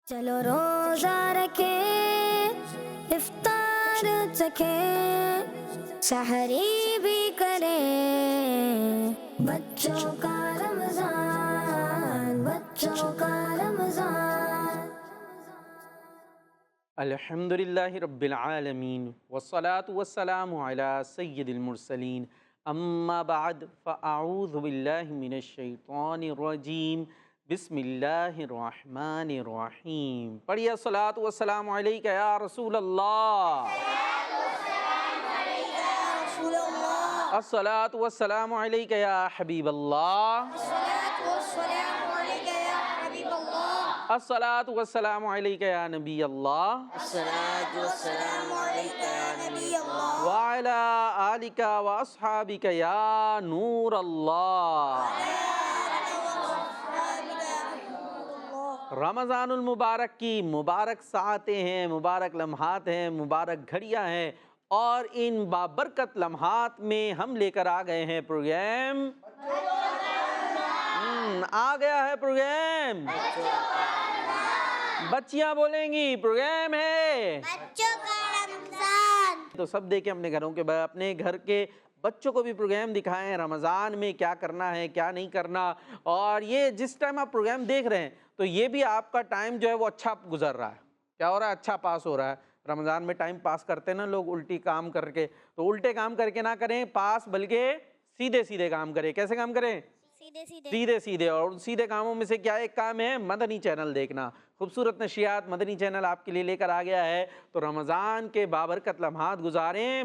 چلو روزہ رکھیں، افطار چکھیں، سحری بھی کریں، بچوں کا رمضان، بچوں کا رمضان۔ الحمدللہ رب العالمین والصلاة والسلام علی سید المرسلین، اما بعد فاعوذ باللہ من الشیطان الرجیم، بسم اللہ الرحمن الرحیم۔ پڑھیے الصلاۃ والسلام علیک یا رسول اللہ، الصلاۃ والسلام علیک یا حبیب اللہ، الصلاۃ والسلام علیک یا نبی اللہ، وعلی آلک واصحابک یا نور اللہ۔ رمضان المبارک کی مبارک ساعتیں ہیں، مبارک لمحات ہیں، مبارک گھڑیاں ہیں، اور ان بابرکت لمحات میں ہم لے کر آ گئے ہیں پروگرام، آ گیا ہے پروگرام، بچیاں بولیں گی پروگرام ہے بچوں کا رمضان۔ تو سب دیکھیں اپنے گھروں کے، اپنے گھر کے بچوں کو بھی پروگرام دکھائیں رمضان میں کیا کرنا ہے کیا نہیں کرنا۔ اور یہ جس ٹائم آپ پروگرام دیکھ رہے ہیں تو یہ بھی آپ کا ٹائم جو ہے وہ اچھا گزر رہا ہے، کیا ہو رہا ہے، اچھا پاس ہو رہا ہے۔ رمضان میں ٹائم پاس کرتے ہیں نا لوگ الٹی کام کر کے، تو الٹے کام کر کے نہ کریں پاس، بلکہ سیدھے سیدھے کام کریں۔ کیسے کام کریں؟ سیدھے سیدھے۔ اور سیدھے کاموں میں سے کیا ایک کام ہے؟ مدنی چینل دیکھنا۔ خوبصورت نشریات مدنی چینل آپ کے لیے لے کر آ گیا ہے، تو رمضان کے بابرکت لمحات گزاریں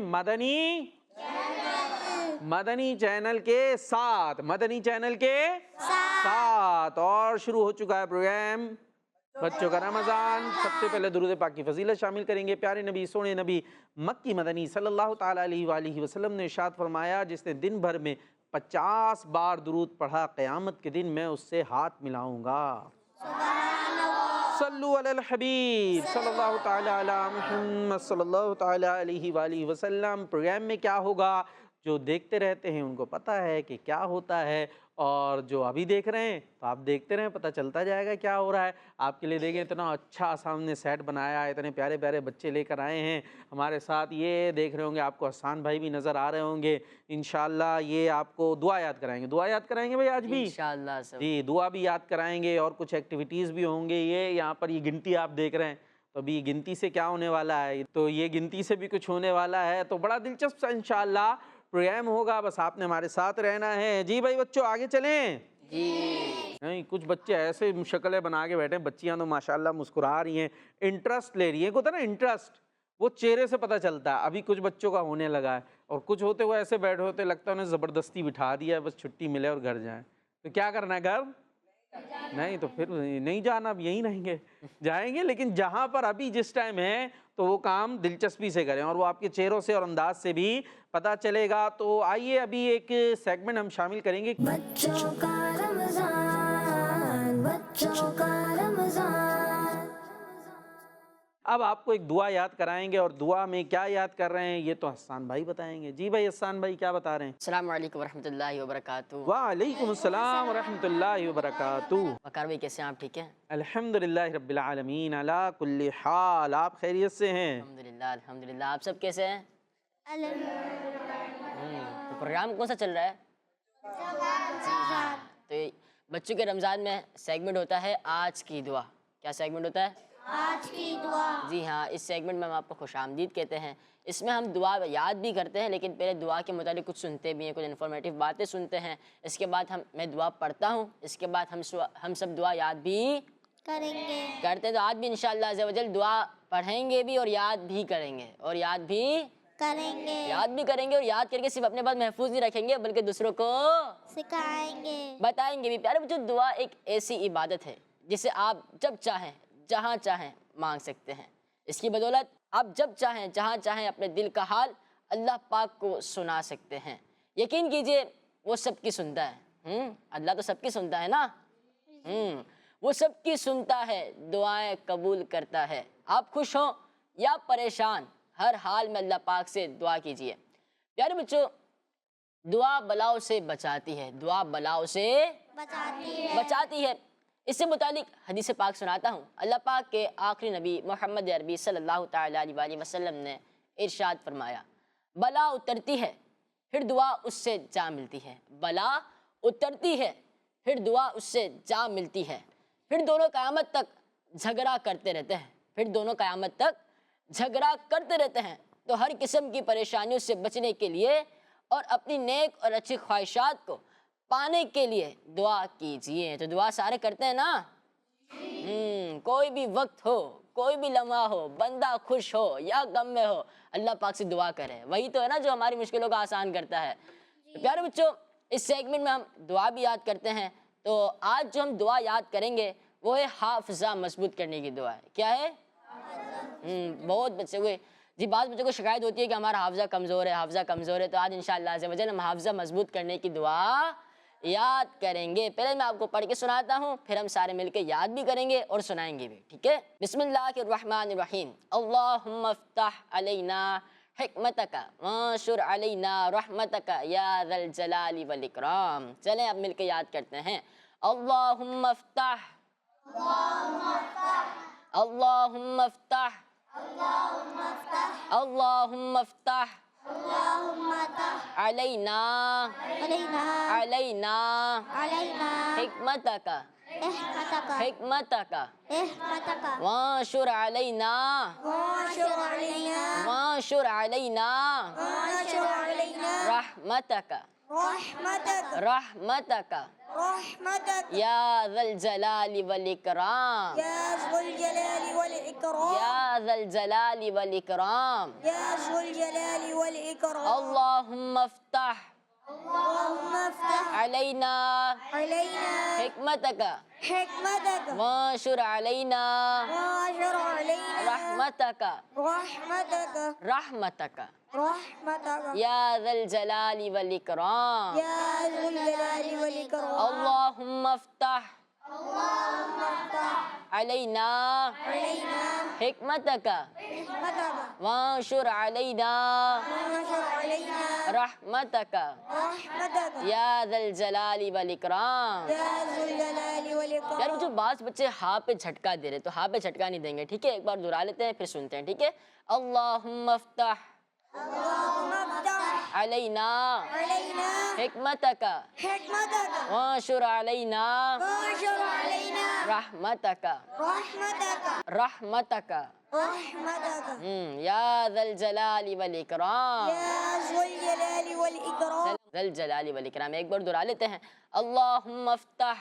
مدنی چینل کے ساتھ، مدنی چینل کے ساتھ۔ اور شروع ہو چکا ہے پروگرام بچوں کا رمضان۔ سب سے پہلے درود پاک کی فضیلت شامل کریں گے۔ پیارے نبی، سونے نبی مکی مدنی صلی اللہ تعالیٰ علیہ وآلہ وسلم نے ارشاد فرمایا، جس نے دن بھر میں 50 بار درود پڑھا، قیامت کے دن میں اس سے ہاتھ ملاؤں گا۔ صلو علی الحبیب صلی اللہ تعالیٰ علی محمد صلی اللہ تعالیٰ علیہ وآلہ وسلم۔ پروگرام میں کیا ہوگا، جو دیکھتے رہتے ہیں ان کو پتہ ہے کہ کیا ہوتا ہے، اور جو ابھی دیکھ رہے ہیں تو آپ دیکھتے رہیں، پتہ چلتا جائے گا کیا ہو رہا ہے۔ آپ کے لیے دیکھیں اتنا اچھا سامنے سیٹ بنایا ہے، اتنے پیارے پیارے بچے لے کر آئے ہیں ہمارے ساتھ۔ یہ دیکھ رہے ہوں گے آپ کو حسان بھائی بھی نظر آ رہے ہوں گے۔ انشاءاللہ یہ آپ کو دعا یاد کرائیں گے، دعا یاد کرائیں گے بھائی آج بھی انشاءاللہ سب۔ جی، دعا بھی یاد کرائیں گے، اور کچھ ایکٹیویٹیز بھی ہوں گے۔ یہ یہاں پر یہ گنتی آپ دیکھ رہے ہیں، تو ابھی گنتی سے کیا ہونے والا ہے، تو یہ گنتی سے بھی کچھ ہونے والا ہے، تو بڑا دلچسپ سا انشاءاللہ پروگرام ہوگا، بس آپ نے ہمارے ساتھ رہنا ہے۔ جی بھائی بچوں آگے چلیں۔ جی نہیں، کچھ بچے ایسے شکلیں بنا کے بیٹھے ہیں، بچیاں تو ماشاءاللہ مسکرا رہی ہیں، انٹرسٹ لے رہی ہیں، ہوتا ہے نا انٹرسٹ، وہ چہرے سے پتہ چلتا ہے۔ ابھی کچھ بچوں کا ہونے لگا ہے، اور کچھ ہوتے ہوئے ایسے بیٹھے ہوتے لگتا ہے انہیں زبردستی بٹھا دیا ہے، بس چھٹی ملے اور گھر جائیں۔ تو کیا کرنا ہے، گھر نہیں تو پھر نہیں جانا، اب یہیں رہیں گے، جائیں گے، لیکن جہاں پر ابھی جس ٹائم ہے تو وہ کام دلچسپی سے کریں، اور وہ آپ کے چہروں سے اور انداز سے بھی پتہ چلے گا۔ تو آئیے ابھی ایک سیگمنٹ ہم شامل کریں گے، بچوں کا رمضان، بچوں کا رمضان۔ اب آپ کو ایک دعا یاد کرائیں گے، اور دعا میں کیا یاد کر رہے ہیں یہ تو حسان بھائی بتائیں گے۔ جی بھائی حسان بھائی کیا بتا رہے ہیں؟ السلام علیکم ورحمۃ اللہ وبرکاتہ۔ وعلیکم السلام ورحمۃ اللہ وبرکاتہ۔ وقار بھائی کیسے ہیں آپ؟ ٹھیک ہیں الحمدللہ رب العالمین علی کل حال۔ آپ خیریت سے ہیں؟ الحمدللہ الحمدللہ۔ آپ سب کیسے ہیں؟ تو پروگرام کون سا چل رہا ہے؟ تو بچوں کے رمضان میں سیگمنٹ ہوتا ہے آج کی دعا۔ کیا سیگمنٹ ہوتا ہے؟ آج کی دعا۔ جی ہاں، اس سیگمنٹ میں ہم آپ کو خوش آمدید کہتے ہیں۔ اس میں ہم دعا یاد بھی کرتے ہیں، لیکن پہلے دعا کے متعلق کچھ سنتے بھی ہیں، کچھ انفارمیٹیو باتیں سنتے ہیں۔ اس کے بعد میں دعا پڑھتا ہوں، اس کے بعد ہم سب دعا یاد بھی کریں گے، کرتے ہیں۔ تو آج بھی انشاءاللہ عز و جل دعا پڑھیں گے بھی، اور یاد بھی کریں گے، اور یاد بھی کریں گے، اور یاد کر کے صرف اپنے پاس محفوظ نہیں رکھیں گے، بلکہ دوسروں کو سکھائیں گے، بتائیں گے بھی۔ پیارے بچوں، دعا ایک ایسی عبادت ہے جسے آپ جب چاہیں جہاں چاہیں مانگ سکتے ہیں۔ اس کی بدولت آپ جب چاہیں جہاں چاہیں اپنے دل کا حال اللہ پاک کو سنا سکتے ہیں۔ یقین کیجئے وہ سب کی سنتا ہے۔ اللہ تو سب کی سنتا ہے نا، وہ سب کی سنتا ہے، دعائیں قبول کرتا ہے۔ آپ خوش ہوں یا پریشان، ہر حال میں اللہ پاک سے دعا کیجئے۔ پیارے بچوں، دعا بلاؤں سے بچاتی ہے، دعا بلاؤں سے بچاتی ہے۔ اس سے متعلق حدیث پاک سناتا ہوں۔ اللہ پاک کے آخری نبی محمد عربی صلی اللہ تعالیٰ علیہ وآلہ وسلم نے ارشاد فرمایا، بلا اترتی ہے پھر دعا اس سے جا ملتی ہے، بلا اترتی ہے پھر دعا اس سے جا ملتی ہے، پھر دونوں قیامت تک جھگڑا کرتے رہتے ہیں، پھر دونوں قیامت تک جھگڑا کرتے رہتے ہیں۔ تو ہر قسم کی پریشانیوں سے بچنے کے لیے اور اپنی نیک اور اچھی خواہشات کو پانے کے لیے دعا کیجئے۔ تو دعا سارے کرتے ہیں نا؟ کوئی بھی وقت ہو، کوئی بھی لمحہ ہو، بندہ خوش ہو یا غم میں ہو، اللہ پاک سے دعا کرے، وہی تو ہے نا جو ہماری مشکلوں کو آسان کرتا ہے۔ تو پیارے بچوں، اس سیگمنٹ میں ہم دعا بھی یاد کرتے ہیں۔ تو آج جو ہم دعا یاد کریں گے وہ ہے حافظہ مضبوط کرنے کی دعا ہے۔ کیا ہے؟ بہت بچے ہوئے جی، بعض بچوں کو شکایت ہوتی ہے کہ ہمارا حافظہ کمزور ہے، حافظہ کمزور ہے۔ تو آج انشاءاللہ عز و جل ہم حافظہ مضبوط کرنے کی دعا یاد کریں گے۔ پہلے میں آپ کو پڑھ کے سناتا ہوں، پھر ہم سارے مل کے یاد بھی کریں گے اور سنائیں گے بھی، ٹھیک ہے؟ بسم اللہ الرحمن الرحیم، اللہم افتح علینا حکمتک وانشر علینا رحمتک یا ذا الجلال والاکرام۔ چلیں اب مل کے یاد کرتے ہیں۔ اللہم افتح، اللہم افتح، اللہم افتح علینا علینا حکمتک حکمتک وانشر علینا وانشر علینا رحمتک رحمتک یا ذا الجلال والاکرام یا ذا الجلال والاکرام اللہم افتح علینا حکمتک وانشر علینا رحمتک رحمتک یا ذا الجلال والاکرام اللہم افتح علینا حکمتک وانشر علینا رحمتک یا ذا الجلال والاکرام۔ یار مجھے بعض بچے ہاں پہ جھٹکا دے رہے، تو ہاں پہ جھٹکا نہیں دیں گے، ٹھیک ہے؟ ایک بار دہرا لیتے ہیں پھر سنتے ہیں، ٹھیک ہے؟ اللہم افتح علینا حکمتک وانشر علینا رحمتک رحمتک یا ذا الجلال والاکرام ذا الجلال والاکرام۔ ایک بار دہرا لیتے ہیں۔ اللہم افتح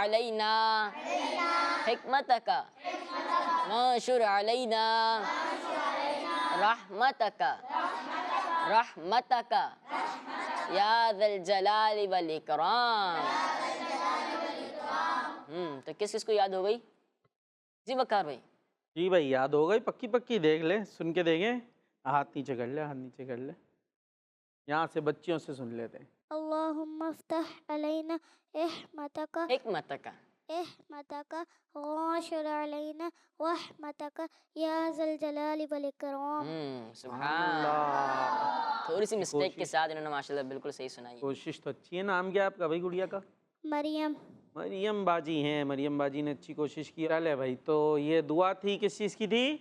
علینا حکمتک وانشر علینا رحمتک رحمتک یا ذا الجلال والاکرام۔ تو کس کس کو یاد ہو گئی؟ جی وقار بھائی۔ جی بھائی یاد ہو گئی، پکی پکی دیکھ لیں، سن کے دیکھیں، ہاتھ نیچے کر لے، ہاتھ نیچے کر لے، یہاں سے بچیوں سے سن لیتے ہیں۔ اللہم افتح علینا حکمتک حکمتک حکمتک وانشر علینا رحمتک یا ذا الجلال والاکرام۔ سبحان اللہ، تھوڑی سی مسٹیک کے ساتھ انہوں نے ماشاءاللہ بالکل صحیح سنائی۔ کوشش تو اچھی ہے۔ نام کیا ہے آپ کا بھائی گڑیا کا؟ مریم۔ مریم باجی ہیں، مریم باجی نے اچھی کوشش کی۔ چلے بھائی، تو یہ دعا تھی کس چیز کی تھی؟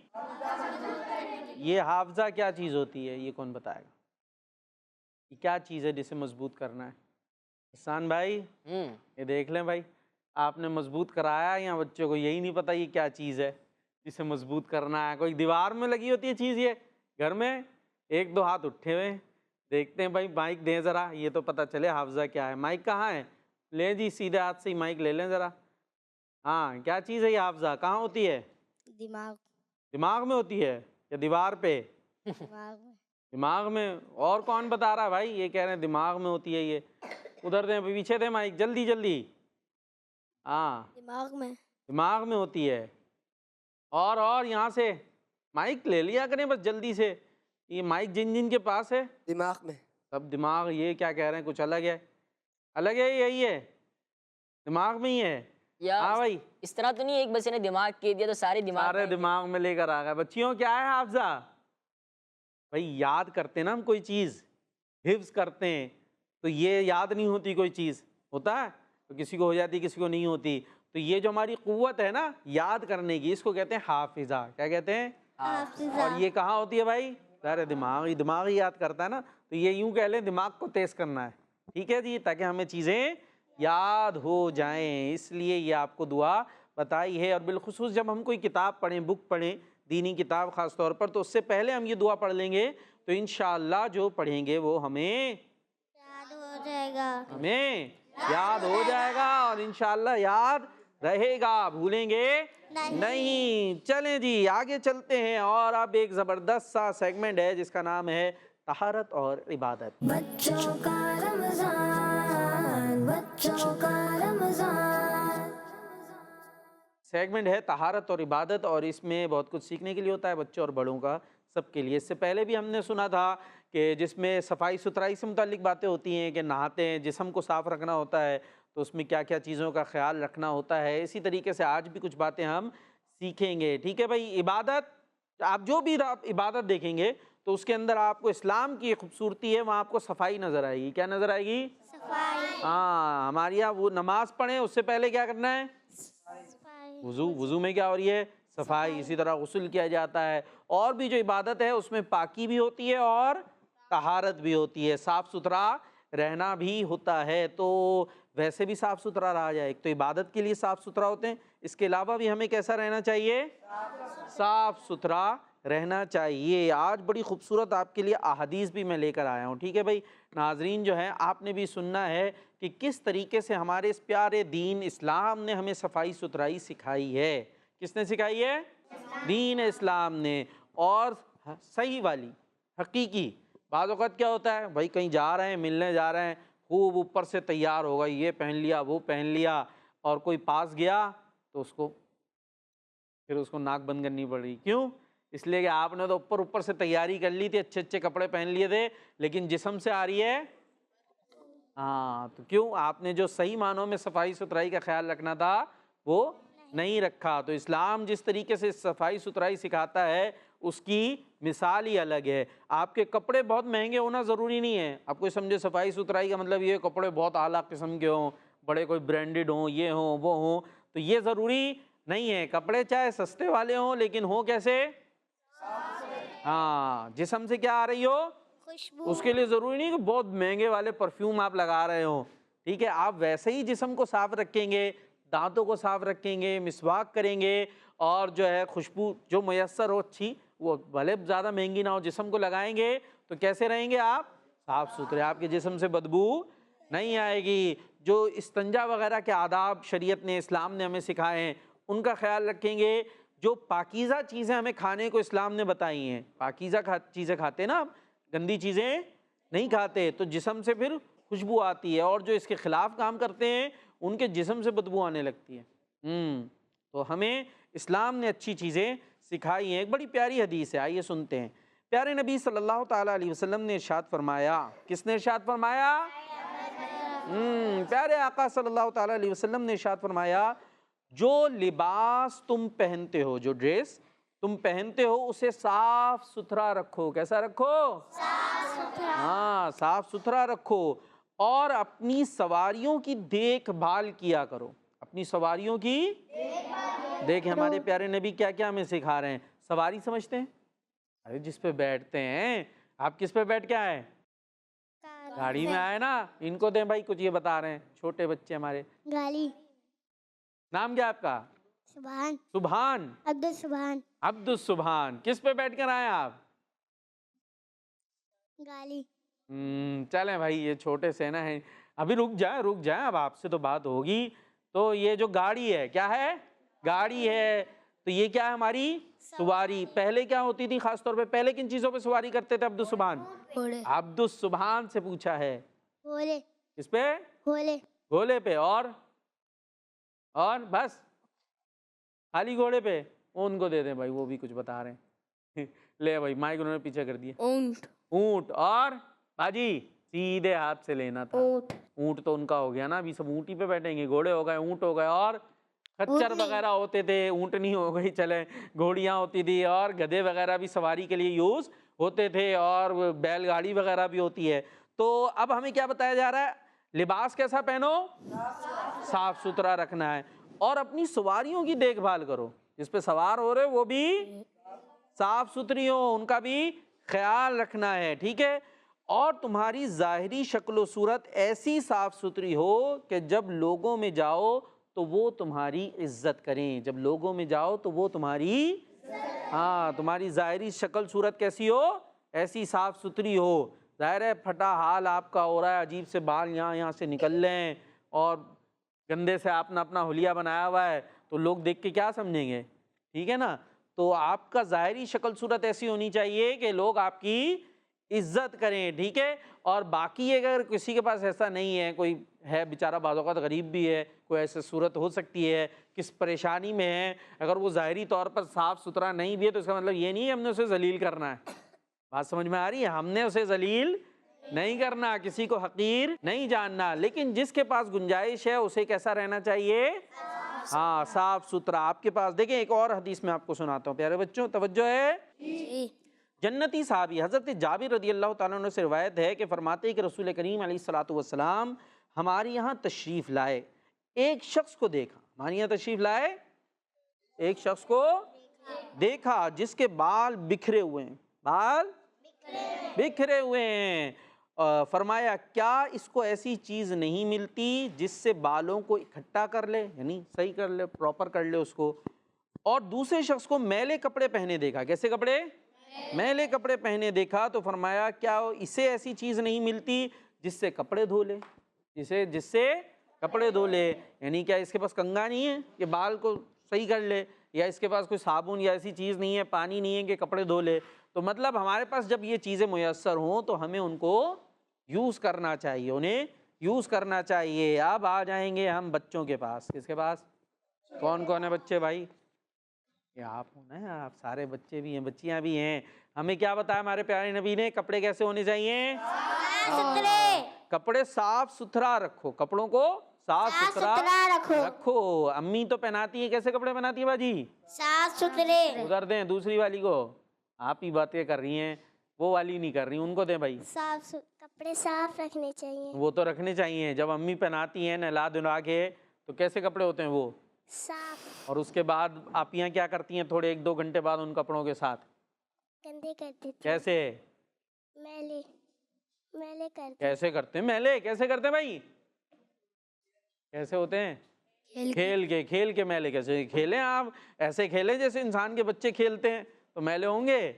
یہ حافظہ کیا چیز ہوتی ہے یہ کون بتائے گا؟ یہ کیا چیز ہے جسے مضبوط کرنا ہے؟ حسان بھائی یہ دیکھ لیں بھائی، آپ نے مضبوط کرایا یا بچوں کو یہی نہیں پتہ یہ کیا چیز ہے جسے مضبوط کرنا ہے؟ کوئی دیوار میں لگی ہوتی ہے چیز، یہ گھر میں ایک دو ہاتھ اٹھے ہوئے ہیں، دیکھتے ہیں بھائی مائک دیں ذرا، یہ تو پتہ چلے حافظہ کیا ہے۔ مائک کہاں ہے؟ لیں جی، سیدھے ہاتھ سے ہی مائک لے لیں ذرا۔ ہاں، کیا چیز ہے یہ حافظہ؟ کہاں ہوتی ہے؟ دماغ۔ دماغ میں ہوتی ہے یا دیوار پہ؟ دماغ میں۔ دماغ میں۔ اور کون بتا رہا ہے بھائی؟ یہ کہہ رہے ہیں دماغ میں ہوتی ہے۔ یہ ادھر دیں، پیچھے دیں مائک، جلدی جلدی۔ ہاں، دماغ میں۔ دماغ میں ہوتی ہے۔ اور یہاں سے مائک لے لیا کریں بس جلدی سے۔ یہ مائک جن جن کے پاس ہے دماغ میں۔ سب دماغ، یہ کیا کہہ رہے ہیں؟ کچھ الگ ہے؟ الگ ہے؟ یہی ہے دماغ میں ہی ہے؟ ہاں بھائی، اس طرح تو نہیں ایک بچے نے دماغ کہہ دیا تو سارے دماغ میں لے کر آ گئے۔ بچیوں کیا ہے حافظہ؟ بھائی یاد کرتے نا ہم کوئی چیز، حفظ کرتے ہیں، تو یہ یاد نہیں ہوتی کوئی چیز، ہوتا ہے تو کسی کو ہو جاتی کسی کو نہیں ہوتی. تو یہ جو ہماری قوت ہے نا یاد کرنے کی، اس کو کہتے ہیں حافظہ. کیا کہتے ہیں؟ اور یہ کہاں ہوتی ہے بھائی؟ ظاہر دماغ ہی یاد کرتا ہے نا. تو یہ یوں کہہ لیں دماغ کو تیز کرنا ہے، ٹھیک ہے جی، تاکہ ہمیں چیزیں یاد ہو جائیں. اس لیے یہ آپ کو دعا بتائی ہے. اور بالخصوص جب ہم کوئی کتاب پڑھیں، بک پڑھیں، دینی کتاب خاص طور پر، تو اس سے پہلے ہم یہ دعا پڑھ لیں گے تو انشاءاللہ جو پڑھیں گے وہ ہمیں یاد ہو جائے گا. یاد ہو جائے گا اور انشاءاللہ یاد رہے گا، بھولیں گے نہیں. چلیں جی آگے چلتے ہیں. اور اب ایک زبردست سا سیگمنٹ ہے جس کا نام ہے طہارت اور عبادت. بچوں کا رمضان، بچوں کا رمضان. سیگمنٹ ہے طہارت اور عبادت، اور اس میں بہت کچھ سیکھنے کے لیے ہوتا ہے، بچوں اور بڑوں کا، سب کے لیے. اس سے پہلے بھی ہم نے سنا تھا کہ جس میں صفائی ستھرائی سے متعلق باتیں ہوتی ہیں کہ نہاتے ہیں، جسم کو صاف رکھنا ہوتا ہے، تو اس میں کیا کیا چیزوں کا خیال رکھنا ہوتا ہے. اسی طریقے سے آج بھی کچھ باتیں ہم سیکھیں گے. ٹھیک ہے بھائی. عبادت، آپ جو بھی عبادت دیکھیں گے تو اس کے اندر آپ کو اسلام کی خوبصورتی ہے، وہاں آپ کو صفائی نظر آئے گی. کیا نظر آئے گی؟ صفائی. ہاں، ہماری یہاں وہ نماز پڑھیں اس سے پہلے کیا کرنا ہے؟ صفائی. وضو میں کیا ہو رہی ہے؟ صفائی. اسی طرح غسل کیا جاتا ہے. اور بھی جو عبادت ہے اس میں پاکی بھی ہوتی ہے اور طہارت بھی ہوتی ہے، صاف ستھرا رہنا بھی ہوتا ہے. تو ویسے بھی صاف ستھرا رہا جائے. ایک تو عبادت کے لیے صاف ستھرا ہوتے ہیں، اس کے علاوہ بھی ہمیں کیسا رہنا چاہیے؟ صاف ستھرا رہنا چاہیے. آج بڑی خوبصورت آپ کے لیے احادیث بھی میں لے کر آیا ہوں. ٹھیک ہے بھائی. ناظرین جو ہیں آپ نے بھی سننا ہے کہ کس طریقے سے ہمارے اس پیارے دین اسلام نے ہمیں صفائی ستھرائی سکھائی ہے. کس نے سکھائی ہے؟ دین اسلام نے. اور صحیح والی، حقیقی. بعض اوقات کیا ہوتا ہے بھائی، کہیں جا رہے ہیں، ملنے جا رہے ہیں، خوب اوپر سے تیار ہوگا، یہ پہن لیا وہ پہن لیا، اور کوئی پاس گیا تو پھر اس کو ناک بند کرنی پڑ رہی. کیوں؟ اس لیے کہ آپ نے تو اوپر سے تیاری کر لی تھی، اچھے اچھے کپڑے پہن لیے تھے، لیکن جسم سے آ رہی ہے. ہاں، تو کیوں؟ آپ نے جو صحیح معنوں میں صفائی ستھرائی کا خیال رکھنا تھا وہ نہیں رکھا. تو اسلام جس طریقے سے صفائی ستھرائی سکھاتا ہے اس کی مثال ہی الگ ہے. آپ کے کپڑے بہت مہنگے ہونا ضروری نہیں ہے. آپ کوئی سمجھے صفائی ستھرائی کا مطلب یہ کپڑے بہت اعلیٰ قسم کے ہوں، بڑے کوئی برانڈڈ ہوں، یہ ہوں وہ ہوں، تو یہ ضروری نہیں ہے. کپڑے چاہے سستے والے ہوں لیکن ہوں کیسے؟ ہاں، جسم سے کیا آ رہی ہو؟ خوشبو. اس کے لیے ضروری نہیں کہ بہت مہنگے والے پرفیوم آپ لگا رہے ہوں. ٹھیک ہے. آپ ویسے ہی جسم کو صاف رکھیں گے، دانتوں کو صاف رکھیں گے، مسواک کریں گے، اور جو ہے خوشبو جو میسر ہو اچھی، وہ بھلے زیادہ مہنگی نہ ہو، جسم کو لگائیں گے تو کیسے رہیں گے آپ؟ صاف ستھرے. آپ کے جسم سے بدبو نہیں آئے گی. جو استنجا وغیرہ کے آداب شریعت نے، اسلام نے ہمیں سکھائے ہیں، ان کا خیال رکھیں گے. جو پاکیزہ چیزیں ہمیں کھانے کو اسلام نے بتائی ہیں، پاکیزہ چیزیں کھاتے ہیں نا، گندی چیزیں نہیں کھاتے، تو جسم سے پھر خوشبو آتی ہے. اور جو اس کے خلاف کام کرتے ہیں ان کے جسم سے بدبو آنے لگتی ہے. تو ہمیں اسلام نے اچھی چیزیں سکھائی ہیں. ایک بڑی پیاری حدیث ہے، آئیے سنتے ہیں. پیارے نبی صلی اللہ تعالیٰ علیہ وسلم نے ارشاد فرمایا. کس نے ارشاد فرمایا؟ پیارے آقا صلی اللہ تعالیٰ علیہ وسلم نے ارشاد فرمایا، جو لباس تم پہنتے ہو، جو ڈریس تم پہنتے ہو، اسے صاف ستھرا رکھو. کیسا رکھو؟ ہاں، صاف ستھرا رکھو. اور اپنی سواریوں کی دیکھ بھال کیا کرو. اپنی سواریوں کی دیکھیں ہمارے پیارے نبی کیا کیا ہمیں سکھا رہے ہیں. سواری سمجھتے ہیں؟ ارے جس پہ بیٹھتے ہیں. آپ کس پہ بیٹھ کے آئے؟ گاڑی میں آئے نا. ان کو دیں بھائی، کچھ یہ بتا رہے ہیں چھوٹے بچے ہمارے. گالی. نام کیا آپ کا؟ سبحان. سبحان. عبد السبحان. عبد السبحان. کس پہ بیٹھ کر آئے آپ؟ گالی. چلیں بھائی، یہ چھوٹے سے نا ہیں، ابھی رک جائیں، اب آپ سے تو بات ہوگی. تو یہ جو گاڑی ہے کیا ہے؟ گاڑی ہے. تو یہ کیا ہے؟ ہماری سواری. پہلے کیا ہوتی تھی خاص طور پہ؟ پہلے کن چیزوں پہ سواری کرتے تھے عبد السبحان؟ گھوڑے. عبد السبحان سے پوچھا ہے. گھوڑے. کس پہ؟ گھوڑے. گھوڑے پہ. اور بس خالی گھوڑے پہ؟ ان کو دے دیں بھائی، وہ بھی کچھ بتا رہے ہیں. لے بھائی، مائک انہوں نے پیچھے کر دیا. اونٹ. اونٹ. اور باجی سیدھے ہاتھ سے لینا تھا. اونٹ. اونٹ تو ان کا ہو گیا نا، ابھی سب اونٹی پہ بیٹھیں گے. گھوڑے ہو گئے، اونٹ ہو گئے، اور خچر وغیرہ ہوتے تھے. اونٹنی ہو گئی، چلے گھوڑیاں ہوتی تھی، اور گدھے وغیرہ بھی سواری کے لیے یوز ہوتے تھے، اور بیل گاڑی وغیرہ بھی ہوتی ہے. تو اب ہمیں کیا بتایا جا رہا ہے؟ لباس کیسا پہنو؟ صاف ستھرا رکھنا ہے. اور اپنی سواریوں کی دیکھ بھال کرو, جس پہ سوار ہو رہے وہ بھی صاف ستھری ہو, ان کا بھی خیال رکھنا ہے, ٹھیک ہے. اور تمہاری ظاہری شکل و صورت ایسی صاف ستھری ہو کہ جب لوگوں میں جاؤ تو وہ تمہاری عزت کریں. جب لوگوں میں جاؤ تو وہ تمہاری تمہاری ظاہری شکل صورت کیسی ہو؟ ایسی صاف ستھری ہو. ظاہر ہے پھٹا حال آپ کا ہو رہا ہے, عجیب سے بال یہاں سے نکل رہے ہیں اور گندے سے آپ نے اپنا حلیہ بنایا ہوا ہے, تو لوگ دیکھ کے کیا سمجھیں گے؟ ٹھیک ہے نا. تو آپ کا ظاہری شکل صورت ایسی ہونی چاہیے کہ لوگ آپ کی عزت کریں, ٹھیک ہے. اور باقی اگر کسی کے پاس ایسا نہیں ہے, کوئی ہے بیچارہ بعض اوقات غریب بھی ہے, کوئی ایسی صورت ہو سکتی ہے, کس پریشانی میں ہے, اگر وہ ظاہری طور پر صاف ستھرا نہیں بھی ہے تو اس کا مطلب یہ نہیں ہے ہم نے اسے ذلیل کرنا ہے. بات سمجھ میں آ رہی ہے؟ ہم نے اسے ذلیل نہیں کرنا, کسی کو حقیر نہیں جاننا, لیکن جس کے پاس گنجائش ہے اسے کیسا رہنا چاہیے؟ صاف ستھرا. آپ کے پاس دیکھیں ایک اور حدیث میں آپ کو سناتا ہوں, پیارے بچوں توجہ ہے. جنتی صحابی حضرت جابر رضی اللہ تعالیٰ عنہ سے روایت ہے کہ فرماتے ہیں کہ رسول کریم علیہ الصلوۃ والسلام ہمارے یہاں تشریف لائے, ایک شخص کو دیکھا. ہمارے یہاں تشریف لائے, ایک شخص کو دیکھا جس کے بال بکھرے ہوئے ہیں, بال بکھرے ہوئے ہیں. فرمایا کیا اس کو ایسی چیز نہیں ملتی جس سے بالوں کو اکٹھا کر لے, یعنی صحیح کر لے, پراپر کر لے اس کو. اور دوسرے شخص کو میلے کپڑے پہنے دیکھا. کیسے کپڑے؟ میلے کپڑے پہنے دیکھا. تو فرمایا کیا اسے ایسی چیز نہیں ملتی جس سے کپڑے دھو لے, جس سے کپڑے دھو لے. یعنی کیا اس کے پاس کنگھا نہیں ہے کہ بال کو صحیح کر لے, یا اس کے پاس کوئی صابن یا ایسی چیز نہیں ہے, پانی نہیں ہے کہ کپڑے دھو لے. تو مطلب ہمارے پاس جب یہ چیزیں میسر ہوں تو ہمیں ان کو یوز کرنا چاہیے, انہیں یوز کرنا چاہیے. اب آ جائیں گے ہم بچوں کے پاس. کس کے پاس؟ کون کون ہے بچے بھائی؟ یہ آپ ہونا ہے, آپ سارے بچے بھی ہیں, بچیاں بھی ہیں. ہمیں کیا بتایا ہمارے پیارے نبی نے؟ کپڑے کیسے ہونے چاہیے؟ کپڑے صاف ستھرا رکھو, کپڑوں کو صاف ستھرا رکھو. امی تو پہناتی ہیں, کیسے کپڑے پہناتی ہیں باجی؟ صاف ستھرے. ادھر دیں دوسری والی کو, آپ ہی باتیں کر رہی ہیں, وہ والی نہیں کر رہی, ان کو دیں بھائی. کپڑے صاف رکھنے چاہیے. وہ تو رکھنے چاہیے. جب امی پہناتی ہیں نہلا دھلا کے تو کیسے کپڑے ہوتے ہیں وہ؟ صاف. اور اس کے بعد آپیاں کیا کرتی ہیں تھوڑے 1-2 گھنٹے بعد ان کپڑوں کے ساتھ؟ گندے کر دیتے. کیسے؟ میلے کرتے. کیسے کرتے ہیں میلے؟ کیسے کرتے ہیں بھائی؟ کیسے ہوتے ہیں؟ کھیل کے میلے. کیسے کھیلیں آپ؟ ایسے کھیلیں جیسے انسان کے بچے کھیلتے ہیں تو میلے ہوں گے.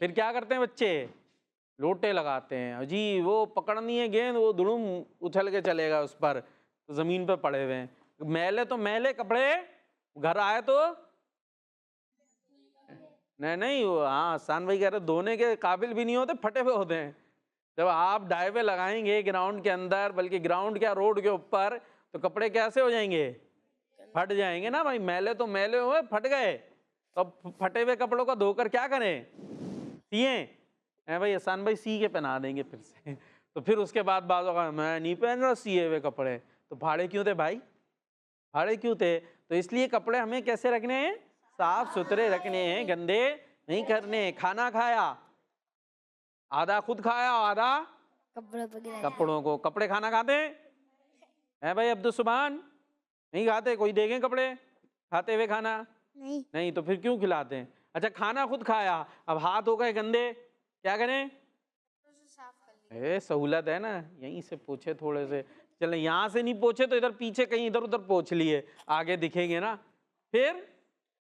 پھر کیا کرتے ہیں بچے؟ لوٹے لگاتے ہیں جی, وہ پکڑنی ہے گیند, وہ دڑم اچھل کے چلے گا اس پر, تو زمین پہ پڑے ہوئے ہیں. میلے تو میلے کپڑے, گھر آئے تو نہیں آسان بھائی کہہ رہے دھونے کے قابل بھی نہیں ہوتے, پھٹے ہوئے ہوتے ہیں. جب آپ ڈائیوے لگائیں گے گراؤنڈ کے اندر, بلکہ گراؤنڈ کیا روڈ کے اوپر, تو کپڑے کیسے ہو جائیں گے؟ پھٹ جائیں گے نا بھائی. میلے تو میلے ہوئے, پھٹ گئے, تو پھٹے ہوئے کپڑوں کو دھو کر کیا کریں؟ سیئیں. بھائی احسان بھائی سی کے پہنا دیں گے پھر سے. تو پھر اس کے بعد بعض اوقات میں نہیں پہن رہا سیے ہوئے کپڑے. تو بھاڑے کیوں تھے بھائی؟ بھاڑے کیوں تھے؟ تو اس لیے کپڑے ہمیں کیسے رکھنے ہیں؟ صاف ستھرے رکھنے ہیں, گندے نہیں کرنے. کھانا کھایا, آدھا خود کھایا, آدھا کپڑوں کو. کپڑے کھانا کھاتے ہیں بھائی عبدالسبحان؟ نہیں کھاتے. کوئی دیکھیں کپڑے کھاتے ہوئے کھانا؟ نہیں. تو پھر کیوں کھلاتے ہیں؟ اچھا کھانا خود کھایا, اب ہاتھ ہو گئے گندے, کیا کریں؟ سہولت ہے نا, یہیں سے پوچھے تھوڑے سے. چلیں یہاں سے نہیں پوچھے تو ادھر پیچھے کہیں ادھر ادھر پوچھ لیے, آگے دکھیں گے نا. پھر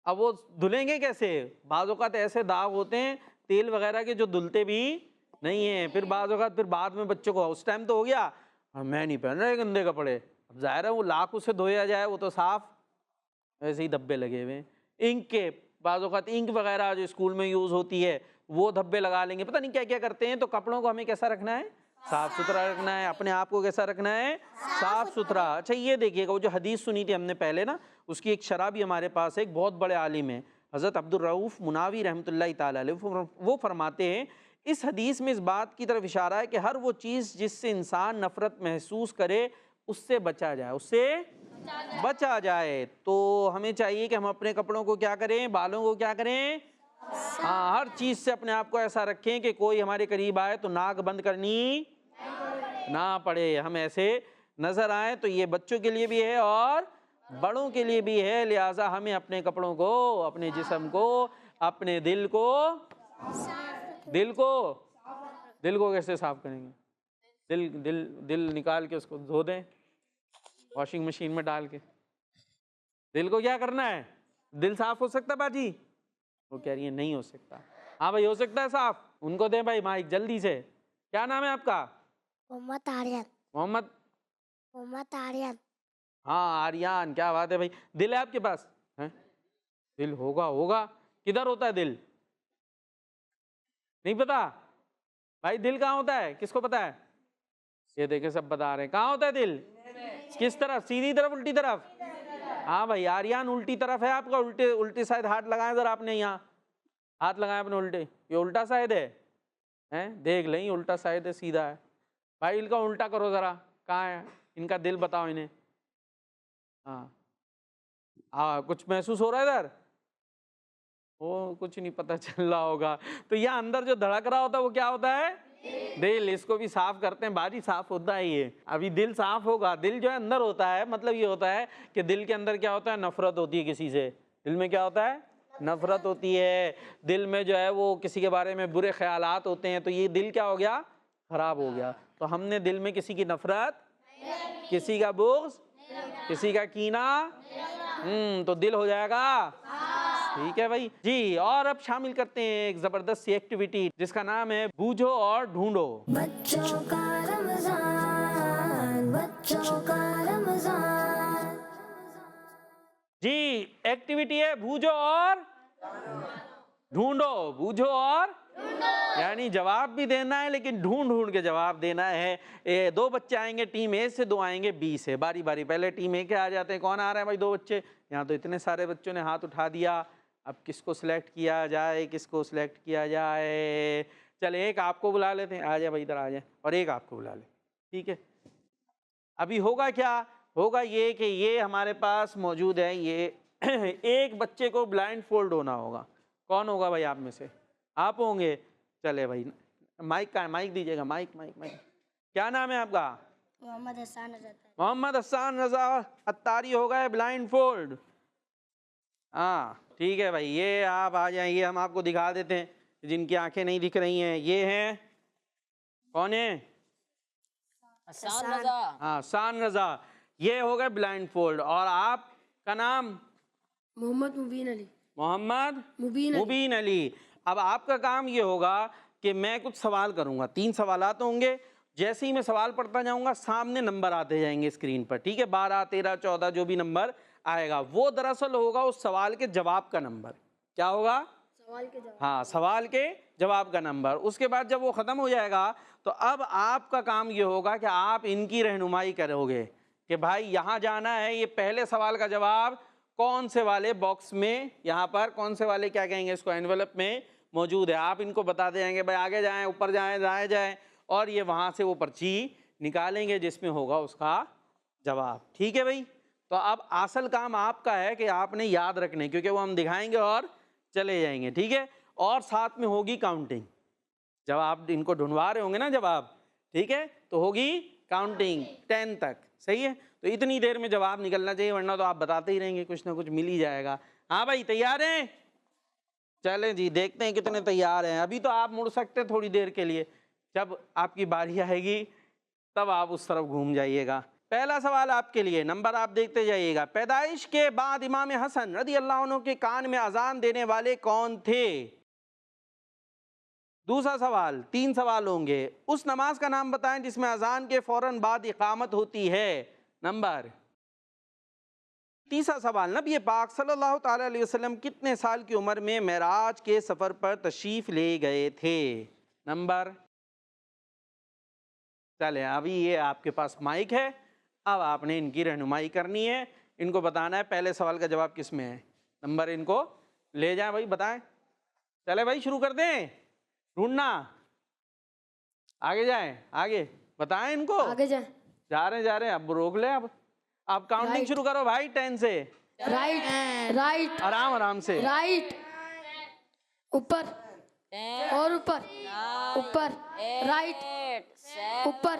اب وہ دھلیں گے کیسے؟ بعض اوقات ایسے داغ ہوتے ہیں تیل وغیرہ کے جو دھلتے بھی نہیں ہیں. پھر بعض اوقات پھر بعد میں بچوں کو اس ٹائم تو ہو گیا میں نہیں پہن رہے گندے کپڑے. اب ظاہر ہے وہ لاکھ اس سے دھویا جائے وہ تو صاف, ایسے ہی دھبے لگے ہوئے. انک کے بعض اوقات انک وغیرہ جو اسکول میں یوز ہوتی ہے وہ دھبے لگا لیں گے, پتہ نہیں کیا کیا کرتے ہیں. تو کپڑوں کو ہمیں کیسا رکھنا ہے؟ صاف ستھرا رکھنا ہے. اپنے آپ کو کیسا رکھنا ہے؟ صاف ستھرا. اچھا یہ دیکھیے گا, وہ جو حدیث سنی تھی ہم نے پہلے نا, اس کی ایک شرح بھی ہمارے پاس ہے. ایک بہت بڑے عالم ہیں حضرت عبدالرؤف مناوی رحمۃ اللہ تعالیٰ علیہ, وہ فرماتے ہیں اس حدیث میں اس بات کی طرف اشارہ ہے کہ ہر وہ چیز جس سے انسان نفرت محسوس کرے اس سے بچا جائے, اس سے بچا جائے. تو ہمیں چاہیے کہ ہم اپنے کپڑوں کو کیا کریں, بالوں کو کیا کریں, ہر چیز سے اپنے آپ کو ایسا رکھیں کہ کوئی ہمارے قریب آئے تو ناک بند کرنی نہ پڑے، ہم ایسے نظر آئیں، تو یہ بچوں کے لیے بھی ہے اور بڑوں کے لیے بھی ہے، لہٰذا ہمیں اپنے کپڑوں کو، اپنے جسم کو، اپنے دل کو کیسے صاف کریں گے؟ دل نکال کے اس کو دھو دیں واشنگ مشین میں ڈال کے۔ دل کو کیا کرنا ہے؟ دل صاف ہو سکتا باجی؟ وہ کہہ رہی ہے نہیں ہو سکتا۔ ہاں بھائی ہو سکتا ہے صاف؟ ان کو دیں بھائی مائک جلدی سے۔ کیا نام ہے آپ کا؟ محمد آریان۔ محمد آریان۔ ہاں آریان، کیا بات ہے بھائی۔ دل ہے آپ کے پاس؟ دل ہوگا کدھر ہوتا ہے دل؟ نہیں پتا بھائی؟ دل کہاں ہوتا ہے؟ کس کو پتا ہے؟ یہ دیکھیں سب بتا رہے ہیں کہاں ہوتا ہے دل۔ کس طرف؟ سیدھی طرف الٹی طرف؟ ہاں بھائی آریان الٹی طرف ہے آپ کا، الٹی سائڈ ہاتھ لگائیں ذرا، آپ نے یہاں ہاتھ لگائیں اپنے الٹے، یہ الٹا سائڈ ہے، دیکھ لیں الٹا سائڈ ہے سیدھا ہے بھائی، ان کا الٹا کرو ذرا، کہاں ہے ان کا دل بتاؤ انہیں۔ ہاں کچھ محسوس ہو رہا ہے ادھر؟ وہ کچھ نہیں پتہ چل رہا ہوگا، تو یہ اندر جو دھڑک رہا ہوتا ہے وہ کیا ہوتا ہے؟ دل۔ اس کو بھی صاف کرتے ہیں باجی، صاف ہوتا ہے یہ، ابھی دل صاف ہوگا۔ دل جو ہے اندر ہوتا ہے، مطلب یہ ہوتا ہے کہ دل کے اندر کیا ہوتا ہے؟ نفرت ہوتی ہے کسی سے، دل میں کیا ہوتا ہے؟ نفرت ہوتی ہے، دل میں جو ہے وہ کسی کے بارے میں برے خیالات ہوتے ہیں، تو یہ دل کیا ہو گیا؟ خراب ہو گیا۔ تو ہم نے دل میں کسی کی نفرت، کسی کا بغض، کسی کا کینہ، تو دل ہو جائے گا ٹھیک ہے بھائی جی۔ اور اب شامل کرتے ہیں ایک زبردست سی ایکٹیویٹی جس کا نام ہے بوجھو اور ڈھونڈو۔ بچوں کا رمضان، بچوں کا رمضان۔ جی ایکٹیویٹی ہے بوجھو اور ڈھونڈو، بوجھو اور یعنی جواب بھی دینا ہے لیکن ڈھونڈ کے جواب دینا ہے۔ دو بچے آئیں گے ٹیم اے سے، دو آئیں گے بی سے، باری باری۔ پہلے ٹیم اے کے آ جاتے ہیں، کون آ رہے ہیں بھائی؟ دو بچے، یہاں تو اتنے سارے بچوں نے ہاتھ اٹھا دیا، اب کس کو سلیکٹ کیا جائے، کس کو سلیکٹ کیا جائے؟ چلے ایک آپ کو بلا لیتے ہیں، آ جائے بھائی ادھر آ جائیں، اور ایک آپ کو بلا لیں، ٹھیک ہے۔ ابھی ہوگا کیا؟ ہوگا یہ کہ یہ ہمارے پاس موجود ہے، یہ ایک بچے کو بلائنڈ فولڈ ہونا ہوگا۔ کون ہوگا بھائی آپ میں سے؟ آپ ہوں گے؟ چلے بھائی مائک کا ہے، مائک دیجیے گا، مائک۔ کیا نام ہے آپ کا؟ محمد حسان رضا۔ محمد حسان رضا اتاری ہو گئے بلائنڈ فولڈ۔ ہاں ٹھیک ہے بھائی، یہ آپ آ جائیں، یہ ہم آپ کو دکھا دیتے ہیں جن کی آنکھیں نہیں دکھ رہی ہیں۔ یہ ہیں کون ہیں؟ حسان رضا۔ ہاں حسان رضا، یہ ہو گئے بلائنڈ فولڈ۔ اور آپ کا نام؟ محمد مبین علی۔ محمد مبین علی۔ مبین علی۔ اب آپ کا کام یہ ہوگا کہ میں کچھ سوال کروں گا، 3 سوالات ہوں گے، جیسے ہی میں سوال پڑھتا جاؤں گا سامنے نمبر آتے جائیں گے اسکرین پر، ٹھیک ہے؟ 12 13 14 جو بھی نمبر آئے گا وہ دراصل ہوگا اس سوال کے جواب کا نمبر۔ کیا ہوگا؟ سوال کے جواب۔ ہاں سوال کے جواب کا نمبر۔ اس کے بعد جب وہ ختم ہو جائے گا تو اب آپ کا کام یہ ہوگا کہ آپ ان کی رہنمائی کرو گے کہ بھائی یہاں جانا ہے، یہ پہلے سوال کا جواب کون سے والے باکس میں، یہاں پر کون سے والے کیا کہیں گے اس کو، انویلپ میں موجود ہے۔ آپ ان کو بتا دیں گے بھائی آگے جائیں، اوپر جائیں، دائیں جائیں، اور یہ وہاں سے وہ پرچی نکالیں گے جس میں ہوگا اس کا جواب، ٹھیک ہے بھائی؟ تو اب اصل کام آپ کا ہے کہ آپ نے یاد رکھنے، کیونکہ وہ ہم دکھائیں گے اور چلے جائیں گے، ٹھیک ہے؟ اور ساتھ میں ہوگی کاؤنٹنگ، جب آپ ان کو ڈھونڈوا رہے ہوں گے نا جواب، ٹھیک ہے، تو ہوگی کاؤنٹنگ 10 تک، صحیح ہے؟ تو اتنی دیر میں جواب نکلنا چاہیے، ورنہ تو آپ بتاتے ہی رہیں گے، کچھ نہ کچھ مل ہی جائے گا۔ ہاں بھائی تیار ہیں؟ چلیں جی دیکھتے ہیں کتنے تیار ہیں۔ ابھی تو آپ مڑ سکتے تھوڑی دیر کے لیے، جب آپ کی باری آئے گی تب آپ اس طرف گھوم جائیے گا۔ پہلا سوال آپ کے لیے، نمبر آپ دیکھتے جائیے گا۔ پیدائش کے بعد امام حسن رضی اللہ عنہ کے کان میں اذان دینے والے کون تھے؟ دوسرا سوال، 3 سوال ہوں گے۔ اس نماز کا نام بتائیں جس میں اذان کے فوراً بعد اقامت ہوتی ہے، نمبر۔ تیسرا سوال، نبی پاک صلی اللہ تعالیٰ علیہ وسلم کتنے سال کی عمر میں معراج کے سفر پر تشریف لے گئے تھے، نمبر۔ چلیں ابھی یہ آپ کے پاس مائک ہے، اب آپ نے ان کی رہنمائی کرنی ہے، ان کو بتانا ہے پہلے سوال کا جواب کس میں ہے، نمبر ان کو لے جائیں بھائی، بتائیں۔ چلے بھائی شروع کر دیں ڈھونڈنا، آگے جائیں، آگے بتائیں ان کو، آگے جائیں۔ جا رہے ہیں، اب روک لیں، اب کاؤنٹنگ شروع کرو بھائی 10 سے، رائٹ، رائٹ، آرام سے، رائٹ، اوپر اور اوپر، اوپر، رائٹ، اوپر،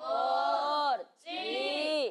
4, 3,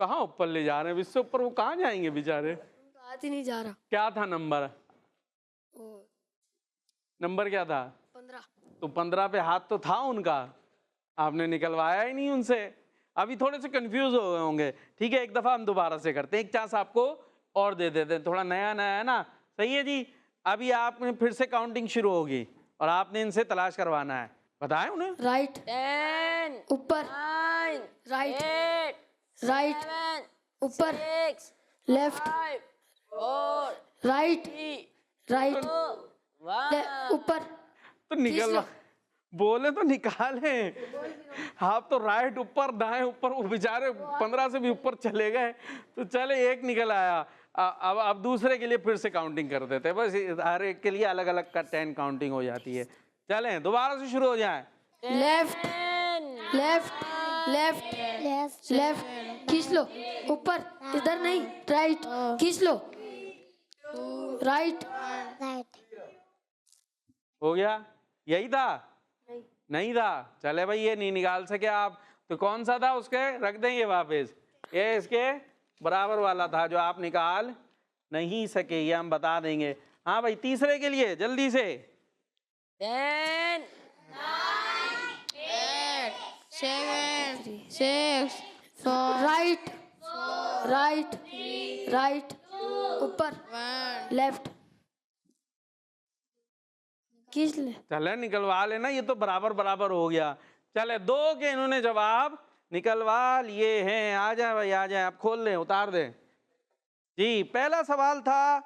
کہاں اوپر لے جا رہے ہیں؟ اس سے اوپر وہ کہاں جائیں گے بیچارے؟ ہاتھ ہی نہیں جا رہا. کیا تھا نمبر؟ نمبر کیا تھا؟ 15. تو 15 پہ ہاتھ تو تھا ان کا، آپ نے نکلوایا ہی نہیں ان سے. ابھی تھوڑے سے کنفیوز ہو گئے ہوں گے. ٹھیک ہے، ایک دفعہ ہم دوبارہ سے کرتے ہیں، ایک چانس آپ کو اور دے دیتے ہیں، تھوڑا نیا نیا ہے نا. صحیح ہے جی. ابھی آپ نے پھر سے کاؤنٹنگ شروع ہوگی اور آپ نے ان سے تلاش کروانا ہے. بتائیں انہیں. رائٹ 10, اوپر 9, رائٹ 8, رائٹ 7, اوپر 6, لیفٹ 5, 4, رائٹ 3, رائٹ 2, 1. اوپر تو نکلوا بولے تو نکالیں. آپ تو رائٹ اوپر دائیں اوپر، وہ بیچارے 15 سے بھی اوپر چلے گئے. تو چلے ایک نکل آیا. اب دوسرے کے لیے پھر سے کاؤنٹنگ کر دیتے ہیں، بس ہر ایک کے لیے الگ الگ کا 10 کاؤنٹنگ ہو جاتی ہے. چلیں دوبارہ سے شروع ہو جائیں. Left 10, left left left left کھینچ لو اوپر، ادھر نہیں رائٹ کھینچ لو رائٹ رائٹ ہو گیا؟ یہی تھا؟ نہیں تھا. چلے بھائی یہ نہیں نکال سکے آپ، تو کون سا تھا اس کے؟ رکھ دیں یہ واپس. یہ اس کے برابر والا تھا جو آپ نکال نہیں سکے، یہ ہم بتا دیں گے. ہاں بھائی تیسرے کے لیے جلدی سے. 10, 6 رائٹ رائٹ رائٹ اوپر لیفٹ کھینچ لے. چلے نکلوا لینا، یہ تو برابر برابر ہو گیا. چلے 2 کے انہوں نے جواب نکلوا لیے ہیں. آ جائیں بھائی آ جائیں، آپ کھول لیں اتار دیں. جی پہلا سوال تھا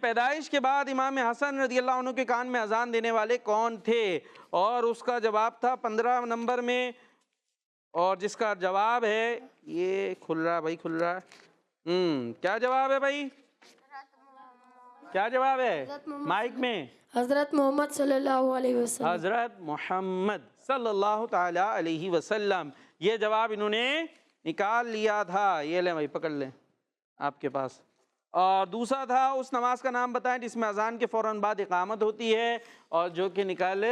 پیدائش کے بعد امام حسن رضی اللہ عنہ کے کان میں اذان دینے والے کون تھے؟ اور اس کا جواب تھا 15 نمبر میں، اور جس کا جواب ہے یہ کھل رہا بھائی کھل رہا. کیا جواب ہے بھائی؟ کیا جواب ہے مائک میں؟ حضرت محمد صلی اللہ علیہ وسلم. حضرت محمد صلی اللہ تعالی علیہ وسلم. یہ جواب انہوں نے نکال لیا تھا. یہ لیں بھائی پکڑ لیں آپ کے پاس. اور دوسرا تھا اس نماز کا نام بتائیں جس میں اذان کے فوراً بعد اقامت ہوتی ہے، اور جو کہ نکال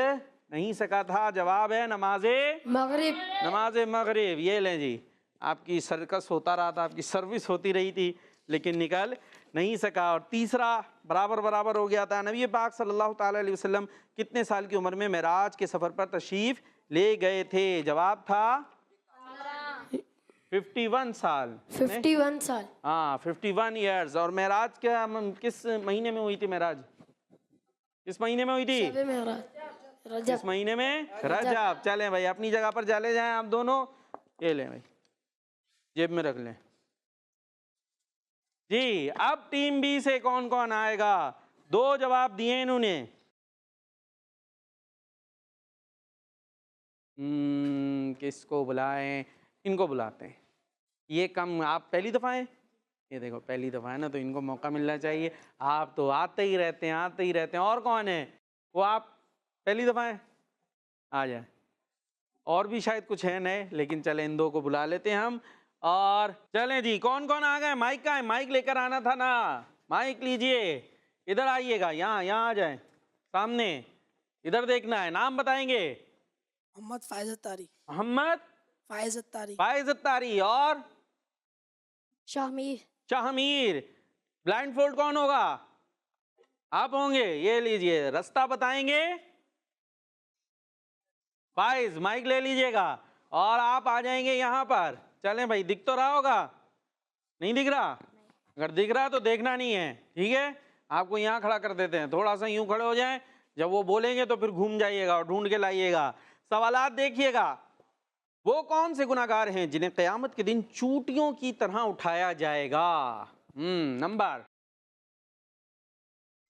نہیں سکا تھا. جواب ہے نماز مغرب. نماز مغرب. یہ لیں جی، آپ کی سرکس ہوتا رہا تھا، آپ کی سروس ہوتی رہی تھی، لیکن نکل نہیں سکا. اور تیسرا برابر برابر ہو گیا تھا. نبی پاک صلی اللہ تعالی علیہ وسلم کتنے سال کی عمر میں معراج کے سفر پر تشریف لے گئے تھے؟ جواب تھا 51 سال. 51 سال. ہاں 51 ایئرز. اور معراج کیا کس مہینے میں ہوئی تھی؟ معراج کس مہینے میں ہوئی تھی؟ شب معراج رجب. کس مہینے میں؟ رجب. چلیں بھائی اپنی جگہ پر چلے جائیں آپ دونوں. یہ لیں بھائی جیب میں رکھ لیں. جی اب ٹیم بی سے کون کون آئے گا؟ 2 جواب دیے انہوں نے. کس کو بلائیں؟ ان کو بلاتے ہیں. یہ کم آپ پہلی دفعہ ہیں، یہ دیکھو پہلی دفعہ ہے نا، تو ان کو موقع ملنا چاہیے. آپ تو آتے ہی رہتے ہیں آتے ہی رہتے ہیں. اور کون ہے وہ؟ آپ پہلی دفعہ ہیں، آ جائیں. اور بھی شاید کچھ ہے نئے، لیکن چلیں ان 2 کو بلا لیتے ہیں ہم. اور چلیں جی کون کون آ گئے؟ مائک کا ہے، مائک لے کر آنا تھا نا. مائک لیجئے، ادھر آئیے گا، یہاں آ جائیں سامنے، ادھر دیکھنا ہے. نام بتائیں گے؟ محمد فائز اتاری. محمد فائز اتاری. فائز اتاری. اور شاہمیر. شاہمیر. بلائنڈ فولڈ کون ہوگا؟ آپ ہوں گے. یہ لیجئے رستہ بتائیں گے. فائز مائک لے لیجئے گا اور آپ آ جائیں گے یہاں پر. چلیں بھائی دکھ تو رہا ہوگا، نہیں دکھ رہا؟ اگر دکھ رہا تو دیکھنا نہیں ہے، ٹھیک ہے؟ آپ کو یہاں کھڑا کر دیتے ہیں، تھوڑا سا یوں کھڑے ہو جائیں. جب وہ بولیں گے تو پھر گھوم جائیے گا اور ڈھونڈ کے لائیے گا. سوالات دیکھیے گا. وہ کون سے گناہگار ہیں جنہیں قیامت کے دن چوٹیوں کی طرح اٹھایا جائے گا؟ نمبر.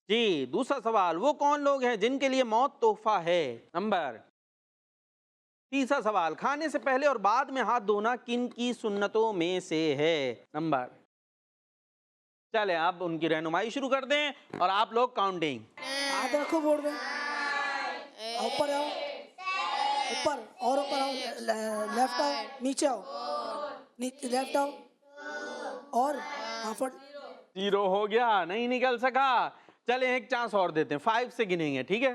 جی دوسرا سوال، وہ کون لوگ ہیں جن کے لیے موت تحفہ ہے؟ نمبر. تیسرا سوال، کھانے سے پہلے اور بعد میں ہاتھ دھونا کن کی سنتوں میں سے ہے؟ نمبر. چلیں آپ ان کی رہنمائی شروع کر دیں اور آپ لوگ کاؤنٹنگ. ہاتھ رکھو بورڈ میں، اوپر آؤ، اوپر اور اوپر آؤ، لیفٹ آؤ، نیچے آؤ، لیفٹ آؤ اور فٹ. 0 ہو گیا، نہیں نکل سکا. چلیں ایک چانس اور دیتے ہیں، 5 سے گنیں گے، ٹھیک ہے؟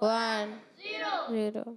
1 0।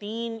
3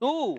2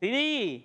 3।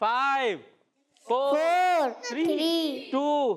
5 4 3 2।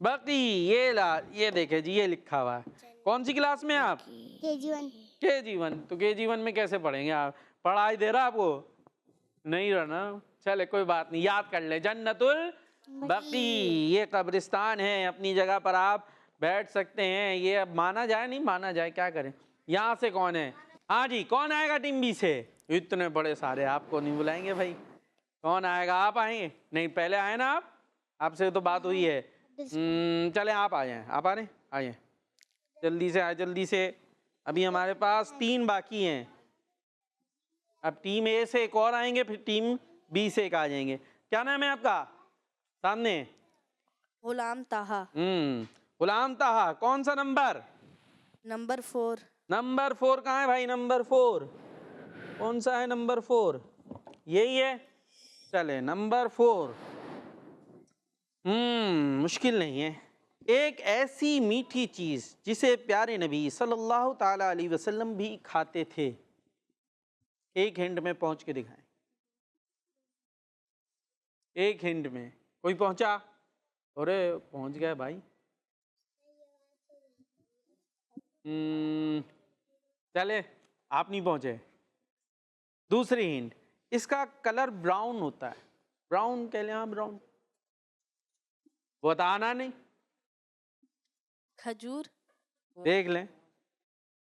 باقی یہ دیکھیں جی، یہ لکھا ہوا ہے. کون سی کلاس میں آپ؟ KG1 KG1. تو KG1 میں کیسے پڑھیں گے آپ؟ پڑھائی دے رہا آپ کو نہیں رہنا. چلے کوئی بات نہیں، یاد کر لیں. جنت البقی یہ قبرستان ہے، اپنی جگہ پر آپ بیٹھ سکتے ہیں. یہ اب مانا جائے نہیں مانا جائے کیا کریں. یہاں سے کون ہے؟ ہاں جی، کون آئے گا ٹیم بی سے؟ اتنے بڑے سارے، آپ کو نہیں بلائیں گے بھائی. کون آئے گا؟ آپ آئیں گے؟ نہیں پہلے آئے نا آپ سے تو بات ہوئی ہے. چلیں آپ آ جائیں. آپ آ رہے ہیں؟ آئیں جلدی سے، آئے جلدی سے. ابھی ہمارے پاس 3 باقی ہیں. اب ٹیم اے سے ایک اور آئیں گے، پھر ٹیم بی سے ایک آ جائیں گے. کیا نام ہے آپ کا؟ سامنے غلام طاہا. غلام طاہا. کون سا نمبر؟ نمبر 4. نمبر 4 کہاں ہے بھائی؟ نمبر 4 کون سا ہے؟ نمبر 4 یہی ہے. چلے نمبر 4. مشکل نہیں ہے. ایک ایسی میٹھی چیز جسے پیارے نبی صلی اللہ تعالی علیہ وسلم بھی کھاتے تھے. ایک ہنٹ میں پہنچ کے دکھائیں. ایک ہنٹ میں کوئی پہنچا؟ ارے پہنچ گیا بھائی. چلے آپ نہیں پہنچے. دوسری ہنٹ، اس کا کلر براؤن ہوتا ہے. براؤن کہہ لیں. ہاں براؤن. بتانا نہیں. کھجور. دیکھ لیں.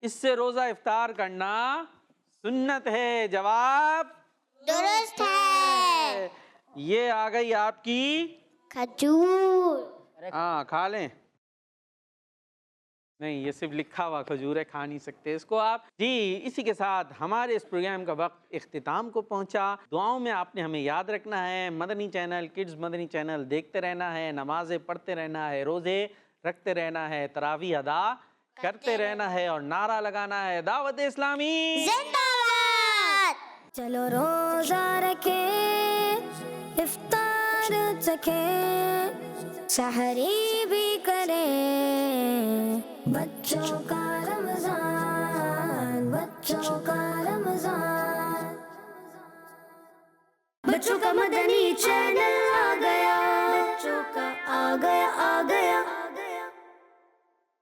اس سے روزہ افطار کرنا سنت ہے. جواب درست ہے. یہ آ گئی آپ کی کھجور. ہاں کھا لیں. نہیں یہ صرف لکھا ہوا کھجور ہے، کھا نہیں سکتے اس کو آپ. جی اسی کے ساتھ ہمارے اس پروگرام کا وقت اختتام کو پہنچا. دعاؤں میں آپ نے ہمیں یاد رکھنا ہے. مدنی چینل کڈز مدنی چینل دیکھتے رہنا ہے، نمازیں پڑھتے رہنا ہے، روزے رکھتے رہنا ہے، تراویح ادا کرتے رہنا ہے اور نعرہ لگانا ہے دعوت اسلامی زندہ باد. چلو روزہ رکھیں، افطار چکھیں، سحری بھی کریں. بچوں کا رمضان، بچوں